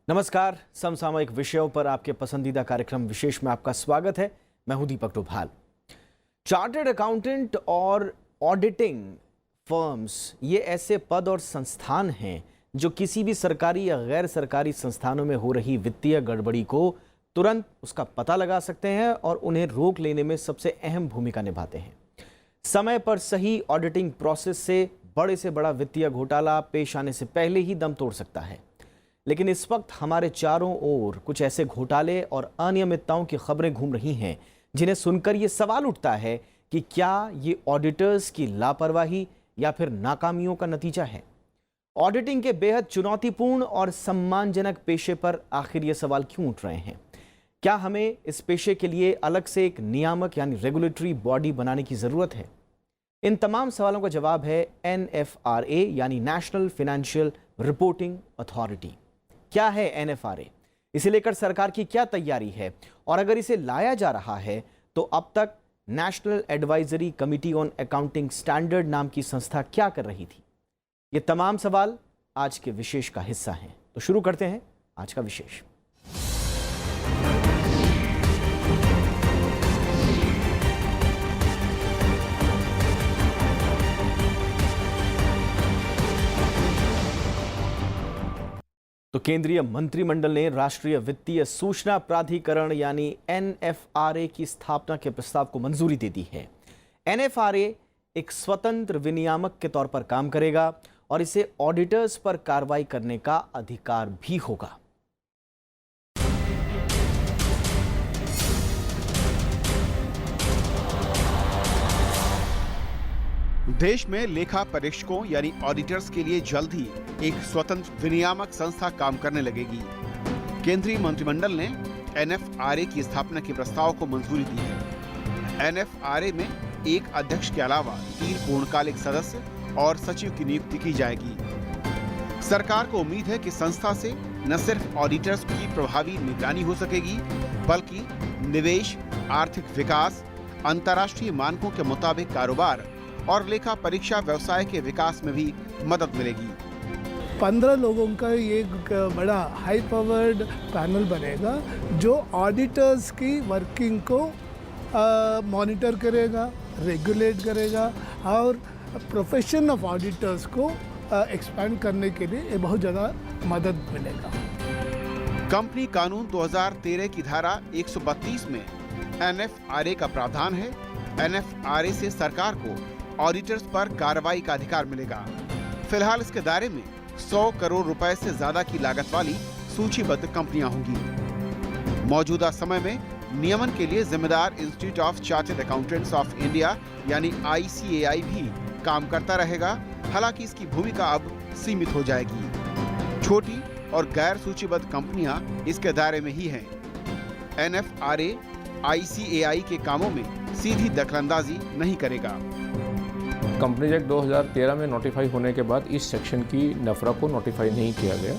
नमस्कार। समसामयिक विषयों पर आपके पसंदीदा कार्यक्रम विशेष में आपका स्वागत है। मैं हूं दीपक डोभाल। चार्टर्ड अकाउंटेंट और ऑडिटिंग फर्म्स ये ऐसे पद और संस्थान हैं जो किसी भी सरकारी या गैर सरकारी संस्थानों में हो रही वित्तीय गड़बड़ी को तुरंत उसका पता लगा सकते हैं और उन्हें रोक लेने में सबसे अहम भूमिका निभाते हैं। समय पर सही ऑडिटिंग प्रोसेस से बड़ा वित्तीय घोटाला पेश आने से पहले ही दम तोड़ सकता है। लेकिन इस वक्त हमारे चारों ओर कुछ ऐसे घोटाले और अनियमितताओं की खबरें घूम रही हैं जिन्हें सुनकर ये सवाल उठता है कि क्या ये ऑडिटर्स की लापरवाही या फिर नाकामियों का नतीजा है। ऑडिटिंग के बेहद चुनौतीपूर्ण और सम्मानजनक पेशे पर आखिर ये सवाल क्यों उठ रहे हैं? क्या हमें इस पेशे के लिए अलग से एक नियामक यानी रेगुलेटरी बॉडी बनाने की जरूरत है? इन तमाम सवालों का जवाब है NFRA यानी नेशनल फाइनेंशियल रिपोर्टिंग अथॉरिटी। क्या है NFRA? इसे लेकर सरकार की क्या तैयारी है और अगर इसे लाया जा रहा है तो अब तक national advisory committee on accounting standard नाम की संस्था क्या कर रही थी? ये तमाम सवाल आज के विशेष का हिस्सा हैं। तो शुरू करते हैं आज का विशेष। तो केंद्रीय मंत्रिमंडल ने राष्ट्रीय वित्तीय सूचना प्राधिकरण यानी NFRA की स्थापना के प्रस्ताव को मंजूरी दे दी है। NFRA एक स्वतंत्र विनियामक के तौर पर काम करेगा और इसे ऑडिटर्स पर कार्रवाई करने का अधिकार भी होगा। देश में लेखा परीक्षकों यानी ऑडिटर्स के लिए जल्द ही एक स्वतंत्र विनियामक संस्था काम करने लगेगी। केंद्रीय मंत्रिमंडल ने NFRA की स्थापना के प्रस्ताव को मंजूरी दी है। NFRA में एक अध्यक्ष के अलावा 3 पूर्णकालिक सदस्य और सचिव की नियुक्ति की जाएगी। सरकार को उम्मीद है कि संस्था से न सिर्फ ऑडिटर्स की प्रभावी निगरानी हो सकेगी बल्कि निवेश, आर्थिक विकास, अंतर्राष्ट्रीय मानकों के मुताबिक कारोबार और लेखा परीक्षा व्यवसाय के विकास में भी मदद मिलेगी। 15 लोगों का एक बड़ा हाई पावर्ड पैनल बनेगा जो ऑडिटर्स की वर्किंग को मॉनिटर करेगा, रेगुलेट करेगा और प्रोफेशन ऑफ ऑडिटर्स को एक्सपेंड करने के लिए बहुत ज़्यादा मदद मिलेगा। कंपनी कानून 2013 की धारा 132 में NFRA का प्रावधान है। NFRA से सरकार को ऑडिटर्स पर कार्रवाई का अधिकार मिलेगा। फिलहाल इसके दायरे में 100 करोड़ रुपए से ज्यादा की लागत वाली सूचीबद्ध कंपनियां होंगी। मौजूदा समय में नियमन के लिए जिम्मेदार institute of chartered accountants of India यानी ICAI भी काम करता रहेगा। हालांकि इसकी भूमिका अब सीमित हो जाएगी। छोटी और गैर सूचीबद्ध कंपनियां इसके दायरे में ही हैं। NFRA ICAI के कामों में सीधी दखलंदाजी नहीं करेगा। कंपनीज एक्ट 2013 में नोटिफाई होने के बाद इस सेक्शन की नफरा को नोटिफाई नहीं किया गया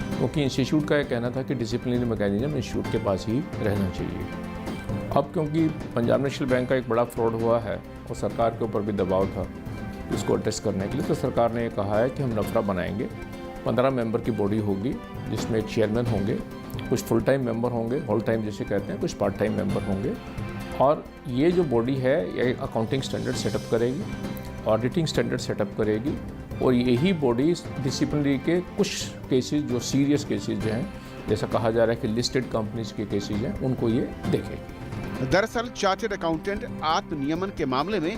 क्योंकि इंस्टीट्यूट का यह कहना था कि डिसिप्लिनरी मैकेनिज्म इंस्टीट्यूट के पास ही रहना चाहिए। अब क्योंकि पंजाब नेशनल बैंक का एक बड़ा फ्रॉड हुआ है और सरकार के ऊपर भी दबाव था इसको एड्रेस करने के लिए, तो सरकार ने कहा है कि हम नफरा बनाएंगे। 15 मेंबर की बॉडी होगी जिसमें एक चेयरमैन होंगे, कुछ फुल टाइम मेंबर होंगे, होल टाइम जिसे कहते हैं, कुछ पार्ट टाइम मेंबर होंगे। और ये जो बॉडी है ये अकाउंटिंग स्टैंडर्ड सेटअप करेगी, ऑडिटिंग स्टैंडर्ड सेटअप करेगी और यही बॉडी डिसिप्लिनरी के कुछ केसेस जो सीरियस केसेस जो हैं, जैसा कहा जा रहा है कि लिस्टेड कंपनीज के केसेस हैं, उनको ये देखेगी। दरअसल चार्टर्ड अकाउंटेंट आत्मनियमन के मामले में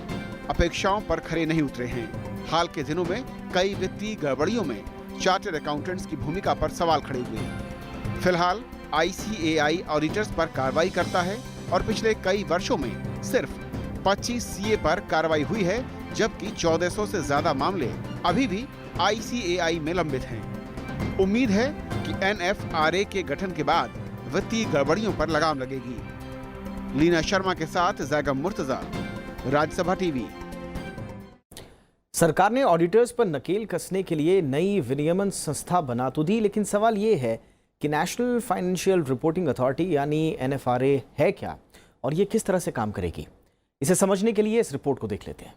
अपेक्षाओं पर खरे नहीं उतरे हैं। हाल के दिनों में कई वित्तीय गड़बड़ियों में चार्टर्ड अकाउंटेंट्स की भूमिका पर सवाल खड़े हुए। फिलहाल ICAI ऑडिटर्स पर कार्रवाई करता है और पिछले कई वर्षों में सिर्फ 25 CA पर कार्रवाई हुई है, जबकि 1400 से ज्यादा मामले अभी भी ICAI में लंबित हैं। उम्मीद है कि NFRA के गठन के बाद वित्तीय गड़बड़ियों पर लगाम लगेगी। लीना शर्मा के साथ जैगम मुर्तजा, राज्यसभा टीवी। सरकार ने ऑडिटर्स पर नकेल कसने के लिए नई विनियमन संस्था बना तो दी, लेकिन सवाल ये है कि नेशनल फाइनेंशियल रिपोर्टिंग अथॉरिटी यानी NFRA है क्या और ये किस तरह से काम करेगी? इसे समझने के लिए इस रिपोर्ट को देख लेते हैं।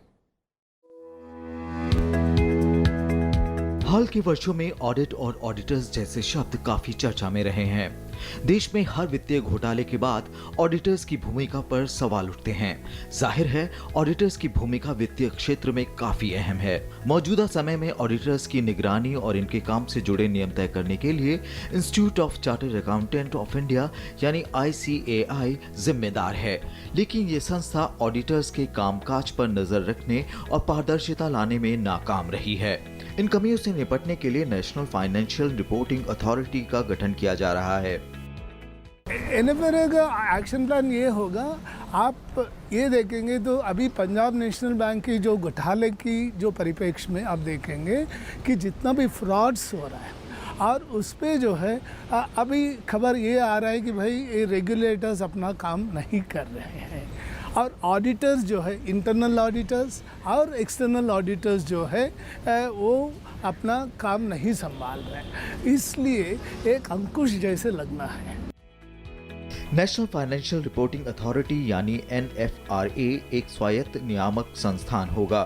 हाल के वर्षों में ऑडिट और ऑडिटर्स जैसे शब्द काफी चर्चा में रहे हैं। देश में हर वित्तीय घोटाले के बाद ऑडिटर्स की भूमिका पर सवाल उठते हैं। जाहिर है, ऑडिटर्स की भूमिका वित्तीय क्षेत्र में काफी अहम है। मौजूदा समय में ऑडिटर्स की निगरानी और इनके काम से जुड़े नियम तय करने के लिए institute of chartered accountant of India यानी ICAI जिम्मेदार है। लेकिन ये संस्था ऑडिटर्स के कामकाज पर नजर रखने और पारदर्शिता लाने में नाकाम रही है। इन कमियों से निपटने के लिए नेशनल फाइनेंशियल रिपोर्टिंग अथॉरिटी का गठन किया जा रहा है। NFRA का एक्शन प्लान ये होगा, आप ये देखेंगे तो अभी पंजाब नेशनल बैंक की जो घोटाले की जो परिप्रेक्ष्य में आप देखेंगे कि जितना भी फ्रॉड्स हो रहा है और उस पे जो है अभी खबर ये आ रहा है कि भाई ये रेगुलेटर्स अपना काम नहीं कर रहे हैं और ऑडिटर्स जो है, इंटरनल ऑडिटर्स और एक्सटर्नल ऑडिटर्स जो है वो अपना काम नहीं संभाल रहे हैं। इसलिए एक अंकुश जैसे लगना है। नेशनल फाइनेंशियल रिपोर्टिंग अथॉरिटी यानी NFRA एक स्वायत्त नियामक संस्थान होगा।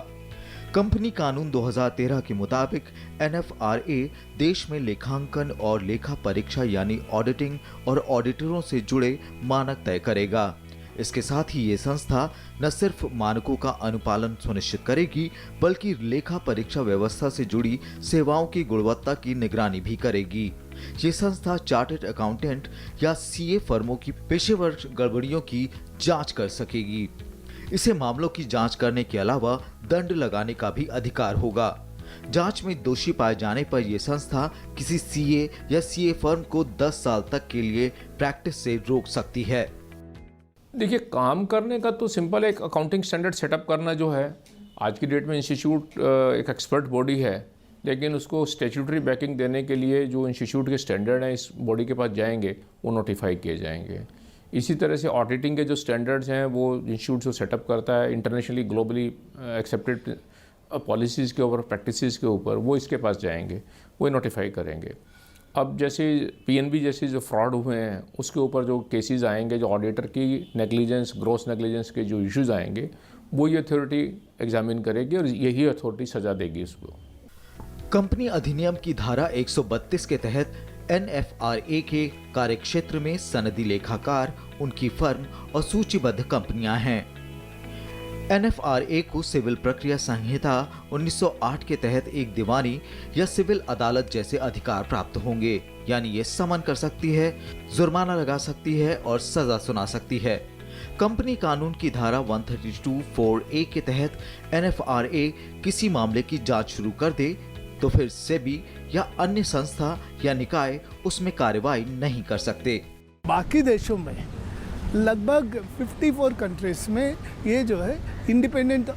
कंपनी कानून 2013 के मुताबिक NFRA देश में लेखांकन और लेखा परीक्षा यानी ऑडिटिंग और ऑडिटरों से जुड़े मानक तय करेगा। इसके साथ ही ये संस्था न सिर्फ मानकों का अनुपालन सुनिश्चित करेगी बल्कि लेखा परीक्षा व्यवस्था से जुड़ी सेवाओं की गुणवत्ता की निगरानी भी करेगी। ये संस्था चार्टर्ड अकाउंटेंट या CA फर्मों की पेशेवर गड़बड़ियों की जांच कर सकेगी। इसे मामलों की जांच करने के अलावा दंड लगाने का भी अधिकार होगा। जांच में दोषी पाए जाने पर यह संस्था किसी CA या CA फर्म को 10 साल तक के लिए प्रैक्टिस से रोक सकती है। देखिए, काम करने का तो सिंपल एक अकाउंटिंग स्टैंडर्ड सेटअप करना जो है, आज की डेट में इंस्टीट्यूट एक एक्सपर्ट बॉडी है, लेकिन उसको स्टैट्यूटरी बैकिंग देने के लिए जो इंस्टीट्यूट के स्टैंडर्ड हैं इस बॉडी के पास जाएंगे, वो नोटिफाई किए जाएंगे। इसी तरह से ऑडिटिंग के जो स्टैंडर्ड्स हैं वो इंस्टीट्यूट जो सेटअप करता है इंटरनेशनली ग्लोबली एक्सेप्टेड पॉलिसीज़ के ऊपर, प्रैक्टिसेस के ऊपर, वो इसके पास जाएंगे, वो नोटिफाई करेंगे। अब जैसे PNB जैसे जो फ्रॉड हुए हैं उसके ऊपर जो केसेस आएंगे, जो ऑडिटर की नेग्लिजेंस, ग्रॉस नेग्लिजेंस के जो इश्यूज आएंगे, वो ये अथॉरिटी एग्जामिन करेगी और यही अथॉरिटी सजा देगी उसको। कंपनी अधिनियम की धारा 132 के तहत NFRA के कार्यक्षेत्र में सनदी लेखाकार, उनकी फर्म और सूचीबद्ध कंपनियां हैं। NFRA को सिविल प्रक्रिया संहिता 1908 के तहत एक दीवानी या सिविल अदालत जैसे अधिकार प्राप्त होंगे, यानी ये समन कर सकती है, जुर्माना लगा सकती है और सजा सुना सकती है। कंपनी कानून की धारा 132(4)(a) के तहत NFRA किसी मामले की जांच शुरू कर दे तो फिर सेबी या अन्य संस्था या निकाय उसमें कार्रवाई नहीं कर सकते। बाकी देशों में लगभग 54 कंट्रीज में ये जो है इंडिपेंडेंट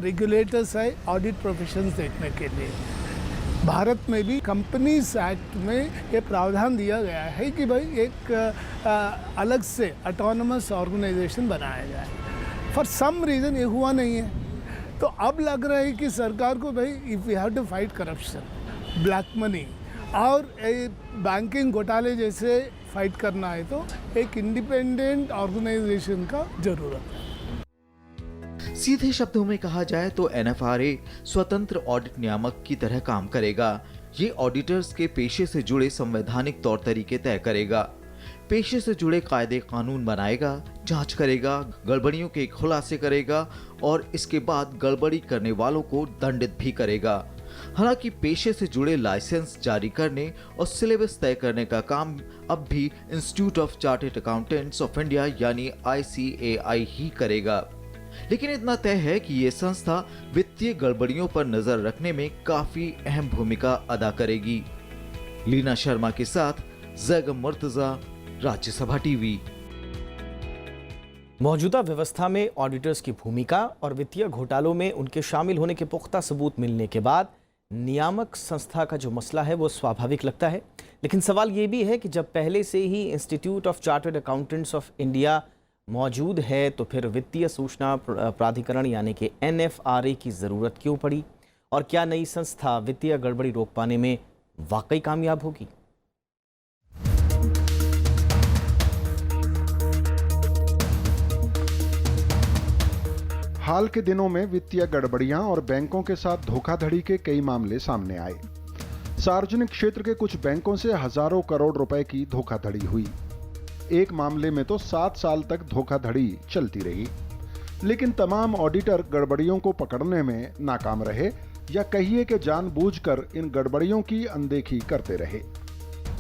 रेगुलेटर्स है ऑडिट प्रोफेशंस देखने के लिए। भारत में भी कंपनीज एक्ट में ये प्रावधान दिया गया है कि भाई एक अलग से ऑटोनमस ऑर्गेनाइजेशन बनाया जाए। फॉर सम रीज़न ये हुआ नहीं है, तो अब लग रहा है कि सरकार को भाई if we have to fight corruption, black money और बैंकिंग घोटाले जैसे फाइट करना है तो एक इंडिपेंडेंट ऑर्गेनाइजेशन का जरूरत है। सीधे शब्दों में कहा जाए तो NFRA स्वतंत्र ऑडिट नियामक की तरह काम करेगा। ये ऑडिटर्स के पेशे से जुड़े संवैधानिक तौर तरीके तय करेगा, पेशे से जुड़े कायदे कानून बनाएगा, जांच करेगा, गड़बड़ियों के खुलासे करेगा और इसके बाद गड़बड़ी करने वालों को दंडित भी करेगा। हालांकि पेशे से जुड़े लाइसेंस जारी करने और सिलेबस तय करने का काम अब भी institute of chartered accountants of India यानी ICAI ही करेगा। लेकिन इतना तय है कि ये संस्था वित्तीय गड़बड़ियों पर नजर रखने में काफी अहम भूमिका अदा करेगी। लीना शर्मा के साथ जैगम मुर्तजा, राज्यसभा टीवी। मौजूदा व्यवस्था में ऑडिटर्स की भूमिका और वित्तीय घोटालों में उनके शामिल होने के पुख्ता सबूत मिलने के बाद नियामक संस्था का जो मसला है वो स्वाभाविक लगता है। लेकिन सवाल ये भी है कि जब पहले से ही institute of chartered accountants of India मौजूद है तो फिर वित्तीय सूचना प्राधिकरण यानी कि NFRA की ज़रूरत क्यों पड़ी, और क्या नई संस्था वित्तीय गड़बड़ी रोक पाने में वाकई कामयाब होगी? हाल के दिनों में वित्तीय गड़बड़ियां और बैंकों के साथ धोखाधड़ी के कई मामले सामने आए। सार्वजनिक क्षेत्र के कुछ बैंकों से हजारों करोड़ रुपए की धोखाधड़ी हुई। एक मामले में तो 7 साल तक धोखाधड़ी चलती रही, लेकिन तमाम ऑडिटर गड़बड़ियों को पकड़ने में नाकाम रहे, या कहिए कि जानबूझकर इन गड़बड़ियों की अनदेखी करते रहे।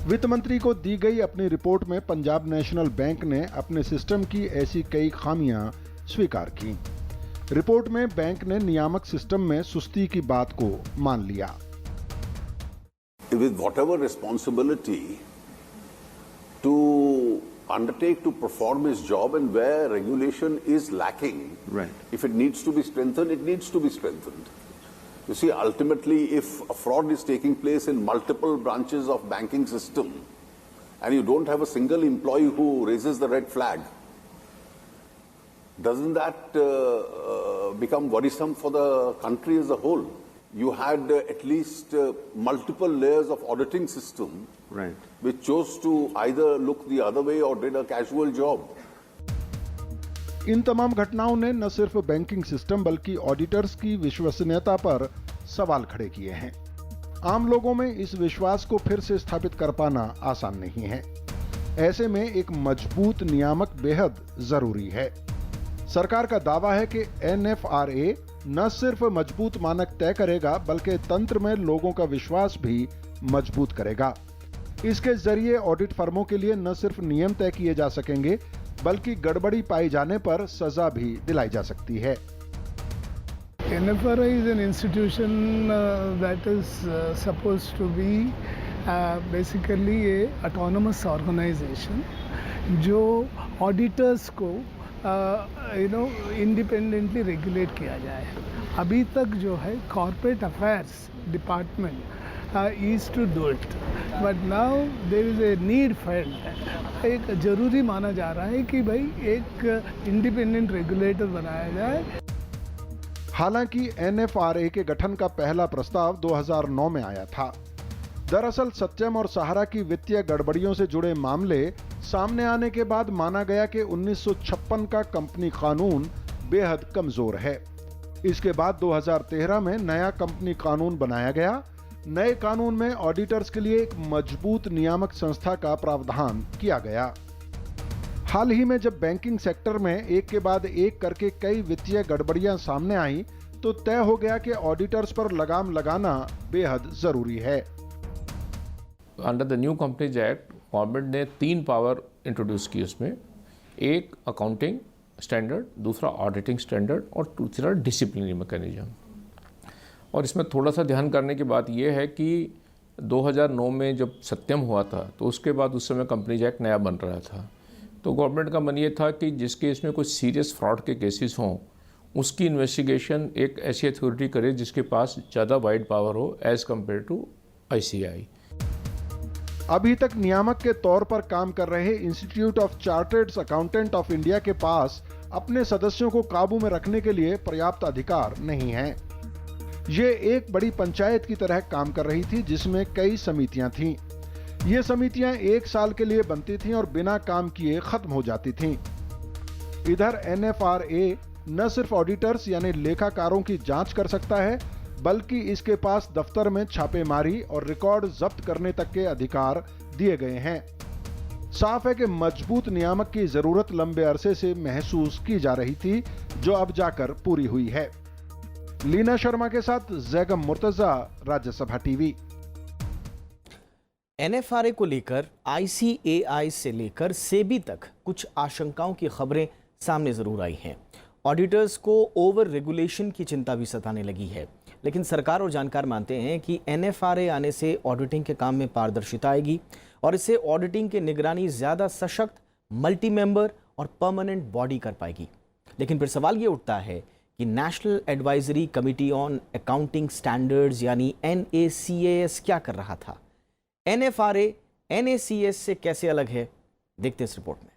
वित्त मंत्री को दी गई अपनी रिपोर्ट में पंजाब नेशनल बैंक ने अपने सिस्टम की ऐसी कई खामियां स्वीकार की। रिपोर्ट में बैंक ने नियामक सिस्टम में सुस्ती की बात को मान लिया। With whatever responsibility to undertake to perform his job, and where regulation is lacking, right, if it needs to be strengthened, it needs to be strengthened. You see, ultimately, if a fraud is taking place in multiple branches of banking system and you don't have a single employee who raises the red flag, doesn't that become worrisome for the country as a whole? You had at least multiple layers of auditing system, right, which chose to either look the other way or did a casual job. इन तमाम घटनाओं ने न सिर्फ banking system बल्कि auditors की विश्वसनीयता पर सवाल खड़े किए हैं। आम लोगों में इस विश्वास को फिर से स्थापित कर पाना आसान नहीं है। ऐसे में एक मजबूत नियामक बेहद जरूरी है। सरकार का दावा है कि NFRA न सिर्फ मजबूत मानक तय करेगा बल्कि तंत्र में लोगों का विश्वास भी मजबूत करेगा। इसके जरिए ऑडिट फर्मों के लिए न सिर्फ नियम तय किए जा सकेंगे बल्कि गड़बड़ी पाई जाने पर सजा भी दिलाई जा सकती है। NFRA is an institution that is supposed to be basically a autonomous organization जो ऑडिटर्स को इंडिपेंडेंटली रेगुलेट किया जाए। अभी तक जो है corporate affairs department is to do it, but now there is a need felt। एक जरूरी माना जा रहा है कि भाई एक इंडिपेंडेंट रेगुलेटर बनाया जाए। हालांकि NFRA के गठन का पहला प्रस्ताव 2009 में आया था। दरअसल सत्यम और सहारा की वित्तीय गड़बड़ियों से जुड़े मामले सामने आने के बाद माना गया कि 1956 का कंपनी कानून बेहद कमजोर है। इसके बाद 2013 में नया कंपनी कानून बनाया गया। नए कानून में ऑडिटर्स के लिए एक मजबूत नियामक संस्था का प्रावधान किया गया। हाल ही में जब बैंकिंग सेक्टर में एक के बाद एक करके कई वित्तीय गड़बड़ियां सामने आई तो तय हो गया कि ऑडिटर्स पर लगाम लगाना बेहद जरूरी है। Under the new companies act government ने 3 पावर इंट्रोड्यूस की उसमें, एक अकाउंटिंग स्टैंडर्ड, दूसरा ऑडिटिंग स्टैंडर्ड और तीसरा डिसिप्लिनरी मैकेनिज्म। और इसमें थोड़ा सा ध्यान करने की बात यह है कि 2009 में जब सत्यम हुआ था तो उसके बाद उस समय कंपनीज एक्ट नया बन रहा था, तो गवर्नमेंट का मन ये था कि जिसके इसमें कुछ सीरियस फ्रॉड के केसेस हों उसकी इन्वेस्टिगेशन एक ऐसी अथॉरिटी करे जिसके पास ज़्यादा वाइड पावर हो एज़ कम्पेयर टू ICAI। अभी तक नियामक के तौर पर काम कर रहे institute of chartered accountant of India के पास अपने सदस्यों को काबू में रखने के लिए पर्याप्त अधिकार नहीं है। ये एक बड़ी पंचायत की तरह काम कर रही थी जिसमें कई समितियां थीं। ये समितियां 1 साल के लिए बनती थीं और बिना काम किए खत्म हो जाती थीं। इधर NFRA न सिर्फ ऑडिटर्स यानी लेखाकारों की जांच कर सकता है बल्कि इसके पास दफ्तर में छापेमारी और रिकॉर्ड जब्त करने तक के अधिकार दिए गए हैं। साफ है कि मजबूत नियामक की जरूरत लंबे अरसे से महसूस की जा रही थी जो अब जाकर पूरी हुई है। लीना शर्मा के साथ जैगम मुर्तजा, राज्यसभा टीवी। NFRA को लेकर ICAI से लेकर सेबी तक कुछ आशंकाओं की खबरें सामने जरूर आई हैं। ऑडिटर्स को ओवर रेगुलेशन की चिंता भी सताने लगी है, लेकिन सरकार और जानकार मानते हैं कि NFRA आने से ऑडिटिंग के काम में पारदर्शिता आएगी और इससे ऑडिटिंग की निगरानी ज़्यादा सशक्त, मल्टी मेंबर और परमानेंट बॉडी कर पाएगी। लेकिन फिर सवाल ये उठता है कि national advisory committee on accounting standards यानी NACAS क्या कर रहा था? NFRA NACAS से कैसे अलग है? देखते हैं इस रिपोर्ट में।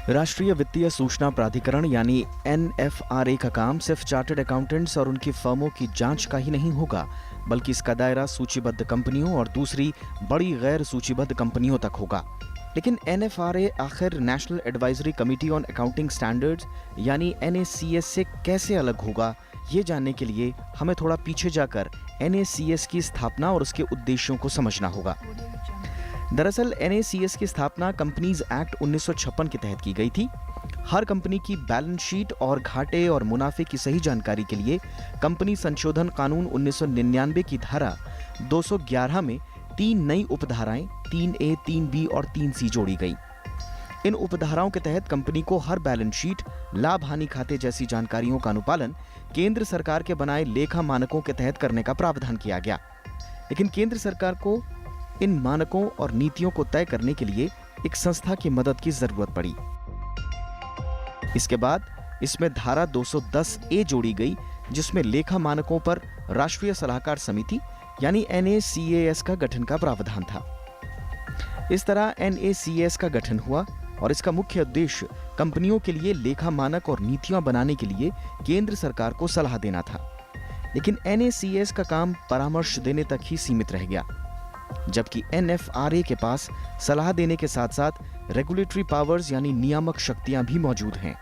राष्ट्रीय वित्तीय सूचना प्राधिकरण यानी NFRA का काम सिर्फ चार्टर्ड अकाउंटेंट्स और उनकी फर्मों की जांच का ही नहीं होगा, बल्कि इसका दायरा सूचीबद्ध कंपनियों और दूसरी बड़ी गैर सूचीबद्ध कंपनियों तक होगा। लेकिन NFRA आखिर national advisory committee on accounting standards यानी NACS से कैसे अलग होगा, ये जानने के लिए हमें थोड़ा पीछे जाकर NACS की स्थापना और उसके उद्देश्यों को समझना होगा। दरअसल NACS की स्थापना कंपनीज एक्ट 1956 के तहत की गई थी। हर कंपनी की बैलेंस शीट और घाटे और मुनाफे की सही जानकारी के लिए कंपनी संशोधन कानून 1999 की धारा 211 में 3 नई उपधाराएं 3A, 3B और 3C जोड़ी गई। इन उपधाराओं के तहत कंपनी को हर बैलेंस शीट, लाभ हानि खाते जैसी जानकारियों का अनुपालन केंद्र सरकार के बनाए लेखा मानकों के तहत करने का प्रावधान किया गया। लेकिन केंद्र सरकार को इन मानकों और नीतियों को तय करने के लिए एक संस्था की मदद की जरूरत पड़ी। इसके बाद इसमें धारा 210A जोड़ी गई, जिसमें लेखा मानकों पर राष्ट्रीय सलाहकार समिति यानी NACAS का गठन का प्रावधान था। इस तरह NACAS का गठन हुआ और इसका मुख्य उद्देश्य कंपनियों के लिए लेखा मानक और नीतियां बनाने के लिए केंद्र सरकार को सलाह देना था। लेकिन NACAS का काम परामर्श देने तक ही सीमित रह गया, जबकि NFRA के पास सलाह देने के साथ साथ रेगुलेटरी पावर्स यानी नियामक शक्तियां भी मौजूद हैं।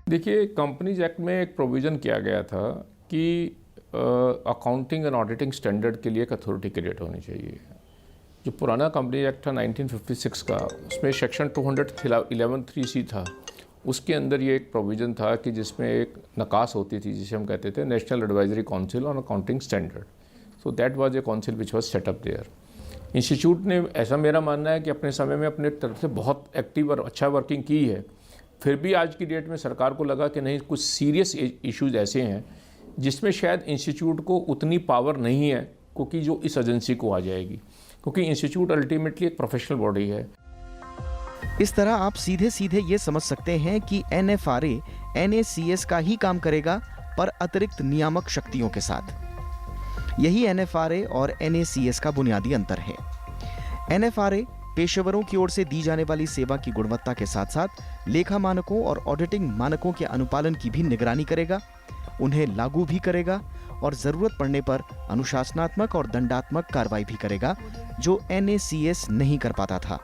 देखिए, कंपनीज एक्ट में एक प्रोविज़न किया गया था कि अकाउंटिंग एंड ऑडिटिंग स्टैंडर्ड के लिए एक अथॉरिटी क्रिएट होनी चाहिए। जो पुराना कंपनी एक्ट था 1956 का, उसमें सेक्शन 211(3)(c) था। उसके अंदर ये एक प्रोविज़न था कि जिसमें एक नकास होती थी, जिसे हम कहते थे national advisory council on accounting standard. So that was a council which was set up there. Institute ने, ऐसा मेरा मानना है कि अपने समय में अपने तरफ से बहुत एक्टिव और अच्छा वर्किंग की है। फिर भी आज की डेट में सरकार को लगा कि नहीं, कुछ सीरियस इश्यूज ऐसे हैं जिसमें शायद इंस्टीट्यूट को उतनी पावर नहीं है क्योंकि जो इस एजेंसी को आ जाएगी, क्योंकि इंस्टीट्यूट अल्टीमेटली एक प्रोफेशनल बॉडी है। इस तरह आप सीधे सीधे ये समझ सकते हैं कि NFRA NACS का ही काम करेगा, पर अतिरिक्त नियामक शक्तियों के साथ। यही NFRA और NACS का बुनियादी अंतर है। NFRA पेशेवरों की ओर से दी जाने वाली सेवा की गुणवत्ता के साथ साथ लेखा मानकों और ऑडिटिंग मानकों के अनुपालन की भी निगरानी करेगा, उन्हें लागू भी करेगा और जरूरत पड़ने पर अनुशासनात्मक और दंडात्मक कार्रवाई भी करेगा, जो NACS नहीं कर पाता था।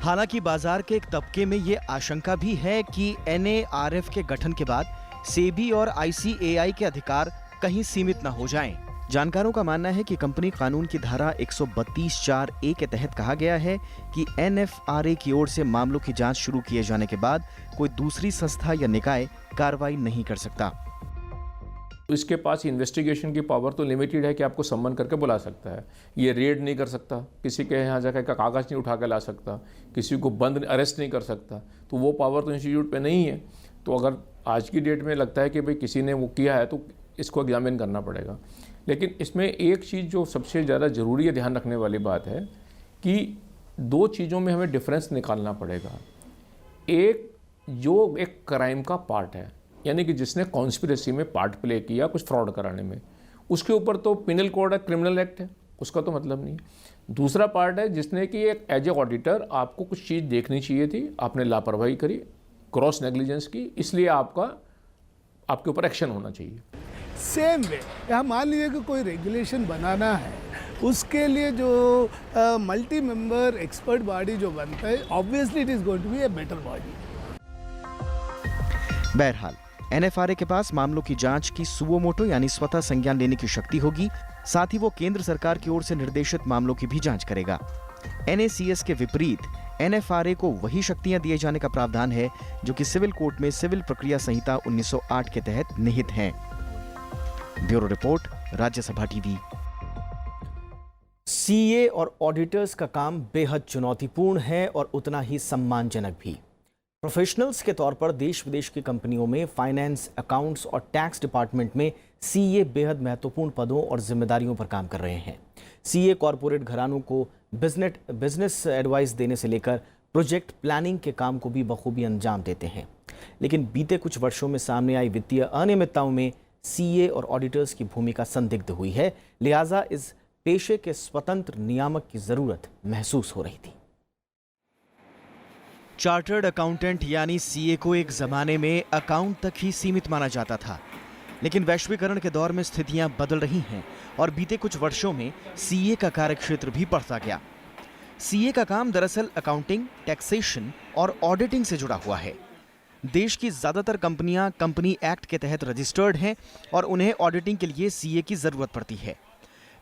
हालांकि बाजार के एक तबके में ये आशंका भी है कि NARF के गठन के बाद सेबी और ICAI के अधिकार कहीं सीमित न हो जाएं। जानकारों का मानना है कि कंपनी कानून की धारा 132(4)A के तहत कहा गया है कि NFRA की ओर से मामलों की जांच शुरू किए जाने के बाद कोई दूसरी संस्था या निकाय कार्रवाई नहीं कर सकता। इसके पास इन्वेस्टिगेशन की पावर तो लिमिटेड है कि आपको सम्मन करके बुला सकता है। ये रेड नहीं कर सकता, किसी के यहाँ जाकर का कागज़ नहीं उठा कर ला सकता, किसी को बंद अरेस्ट नहीं कर सकता, तो वो पावर तो इंस्टीट्यूट पे नहीं है। तो अगर आज की डेट में लगता है कि भाई किसी ने वो किया है तो इसको एग्जामिन करना पड़ेगा। लेकिन इसमें एक चीज़ जो सबसे ज़्यादा ज़रूरी है, ध्यान रखने वाली बात है कि दो चीज़ों में हमें डिफरेंस निकालना पड़ेगा। एक जो एक क्राइम का पार्ट है, यानी कि जिसने कॉन्स्पिरेसी में पार्ट प्ले किया कुछ फ्रॉड कराने में, उसके ऊपर तो पिनल कोड है, क्रिमिनल एक्ट है, उसका तो मतलब नहीं है। दूसरा पार्ट है जिसने कि एक एज ए ऑडिटर आपको कुछ चीज़ देखनी चाहिए थी, आपने लापरवाही करी, क्रॉस नेग्लिजेंस की, इसलिए आपके ऊपर एक्शन होना चाहिए। सेम वे यहाँ मान लीजिए कि कोई रेगुलेशन बनाना है, उसके लिए जो मल्टी मेंबर एक्सपर्ट बॉडी जो बनता है, obviously it is going to be a better body. बहरहाल NFRA के पास मामलों की जांच की सुओ मोटो यानी स्वतः संज्ञान लेने की शक्ति होगी, साथ ही वो केंद्र सरकार की ओर से निर्देशित मामलों की भी जांच करेगा। NACS के विपरीत NFRA को वही शक्तियां दिए जाने का प्रावधान है जो कि सिविल कोर्ट में सिविल प्रक्रिया संहिता 1908 के तहत निहित हैं। Bureau report, Rajya Sabha TV. CA और ऑडिटर्स का काम बेहद चुनौतीपूर्ण है और उतना ही सम्मानजनक भी। प्रोफेशनल्स के तौर पर देश विदेश की कंपनियों में फाइनेंस, अकाउंट्स और टैक्स डिपार्टमेंट में CA बेहद महत्वपूर्ण पदों और जिम्मेदारियों पर काम कर रहे हैं। CA कॉरपोरेट घरानों को बिजनेस एडवाइस देने से लेकर प्रोजेक्ट प्लानिंग के काम को भी बखूबी अंजाम देते हैं। लेकिन बीते कुछ वर्षों में सामने आई वित्तीय अनियमितताओं में CA और ऑडिटर्स की भूमिका संदिग्ध हुई है, लिहाजा इस पेशे के स्वतंत्र नियामक की जरूरत महसूस हो रही थी। चार्टर्ड अकाउंटेंट यानी CA को एक जमाने में अकाउंट तक ही सीमित माना जाता था, लेकिन वैश्वीकरण के दौर में स्थितियां बदल रही हैं और बीते कुछ वर्षों में CA का कार्यक्षेत्र भी बढ़ता गया। सीए का काम दरअसल अकाउंटिंग, टैक्सेशन और ऑडिटिंग से जुड़ा हुआ है। देश की ज्यादातर कंपनियां कंपनी एक्ट के तहत रजिस्टर्ड हैं और उन्हें ऑडिटिंग के लिए सीए की जरूरत पड़ती है।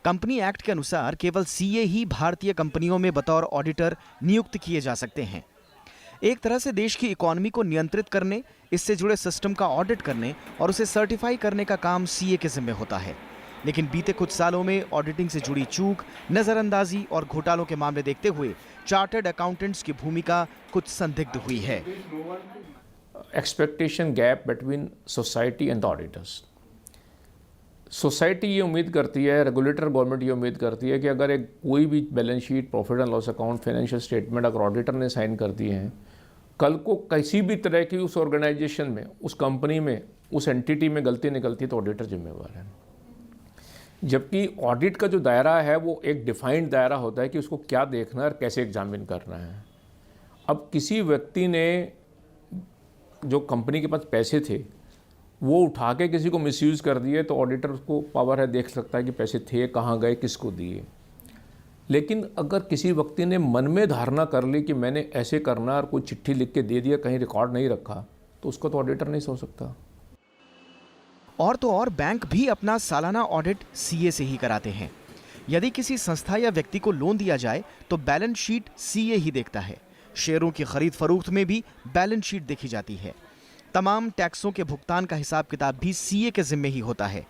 कंपनी एक्ट के अनुसार केवल सीए ही भारतीय कंपनियों में बतौर ऑडिटर नियुक्त किए जा सकते हैं। एक तरह से देश की इकोनॉमी को नियंत्रित करने, इससे जुड़े सिस्टम का ऑडिट करने और उसे सर्टिफाई करने का काम सीए के जिम्मे होता है। लेकिन बीते कुछ सालों में ऑडिटिंग से जुड़ी चूक, नजरअंदाजी और घोटालों के मामले देखते हुए चार्टर्ड अकाउंटेंट्स की भूमिका कुछ संदिग्ध हुई है। Expectation gap between society and the auditors. Society ये उम्मीद करती है, रेगुलेटर गवर्नमेंट ये उम्मीद करती है कि अगर एक कोई भी balance sheet, profit and loss account, financial statement अगर ऑडिटर ने साइन कर दिए हैं, कल को किसी भी तरह की उस ऑर्गेनाइजेशन में, उस कंपनी में, उस एंटिटी में गलती निकलती है तो ऑडिटर जिम्मेवार है। जबकि ऑडिट का जो दायरा है वो एक डिफाइंड दायरा होता है कि उसको क्या देखना है और कैसे एग्जामिन करना है। अब किसी व्यक्ति ने, जो कंपनी के पास पैसे थे, वो उठा के किसी को मिसयूज़ कर दिए तो ऑडिटर को पावर है, देख सकता है कि पैसे थे, कहाँ गए, किसको दिए। लेकिन अगर किसी व्यक्ति ने मन में धारणा कर ली कि मैंने ऐसे करना और कोई चिट्ठी लिख के दे दिया, कहीं रिकॉर्ड नहीं रखा, तो उसको तो ऑडिटर नहीं सोच सकता। और तो और बैंक भी अपना सालाना ऑडिट सीए से ही कराते हैं। यदि किसी संस्था या व्यक्ति को लोन दिया जाए तो बैलेंस शीट सीए ही देखता है। शेयरों की खरीद फरोख्त में भी बैलेंस शीट देखी जाती है। तमाम टैक्सों के भुगतान का हिसाब किताब भी सीए के जिम्मे ही होता है।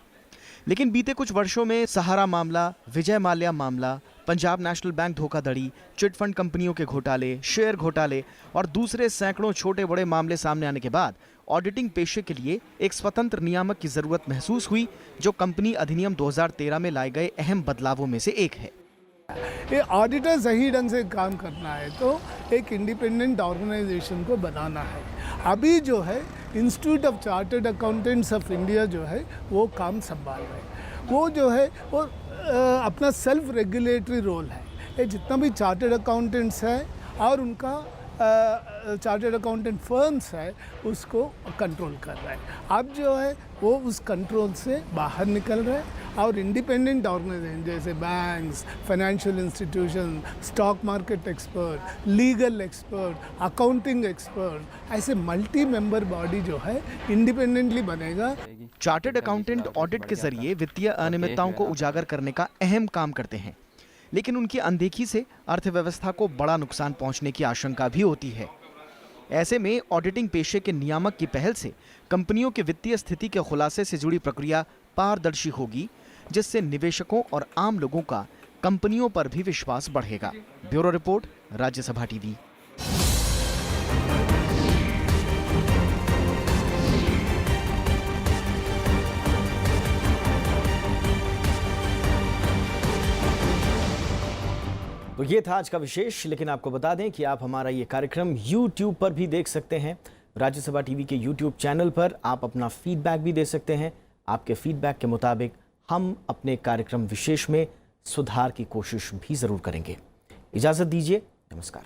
लेकिन बीते कुछ वर्षों में सहारा मामला, विजय माल्या मामला, पंजाब नेशनल बैंक धोखाधड़ी, चिटफंड कंपनियों के घोटाले, शेयर घोटाले और दूसरे सैकड़ों छोटे बड़े मामले सामने आने के बाद ऑडिटिंग पेशे के लिए एक स्वतंत्र नियामक की जरूरत महसूस हुई, जो कंपनी अधिनियम 2013 में लाए गए अहम बदलावों में से एक है। ये ऑडिटर सही ढंग से काम करना है तो एक इंडिपेंडेंट ऑर्गेनाइजेशन को बनाना है। अभी जो है institute of chartered accountants of India जो है वो काम संभाल रहे हैं। वो जो है वो अपना सेल्फ रेगुलेटरी रोल है। ये जितना भी चार्टर्ड अकाउंटेंट्स हैं और उनका चार्टर्ड अकाउंटेंट फर्म्स है उसको कंट्रोल कर रहा है। अब जो है वो उस कंट्रोल से बाहर निकल रहे हैं और इंडिपेंडेंट ऑर्गेनाइजेशन जैसे banks, financial institution, stock market expert, legal expert, accounting expert, ऐसे मल्टी मेंबर बॉडी जो है इंडिपेंडेंटली बनेगा। चार्टर्ड अकाउंटेंट ऑडिट के जरिए वित्तीय अनियमितताओं को उजागर करने का अहम काम करते हैं, लेकिन उनकी अनदेखी से अर्थव्यवस्था को बड़ा नुकसान पहुंचने की आशंका भी होती है। ऐसे में ऑडिटिंग पेशे के नियामक की पहल से कंपनियों की वित्तीय स्थिति के खुलासे से जुड़ी प्रक्रिया पारदर्शी होगी, जिससे निवेशकों और आम लोगों का कंपनियों पर भी विश्वास बढ़ेगा। Bureau report, Rajya Sabha TV. तो ये था आज का विशेष, लेकिन आपको बता दें कि आप हमारा ये कार्यक्रम YouTube पर भी देख सकते हैं। राज्यसभा टीवी के YouTube चैनल पर आप अपना फीडबैक भी दे सकते हैं। आपके फीडबैक के मुताबिक हम अपने कार्यक्रम विशेष में सुधार की कोशिश भी ज़रूर करेंगे। इजाज़त दीजिए, नमस्कार।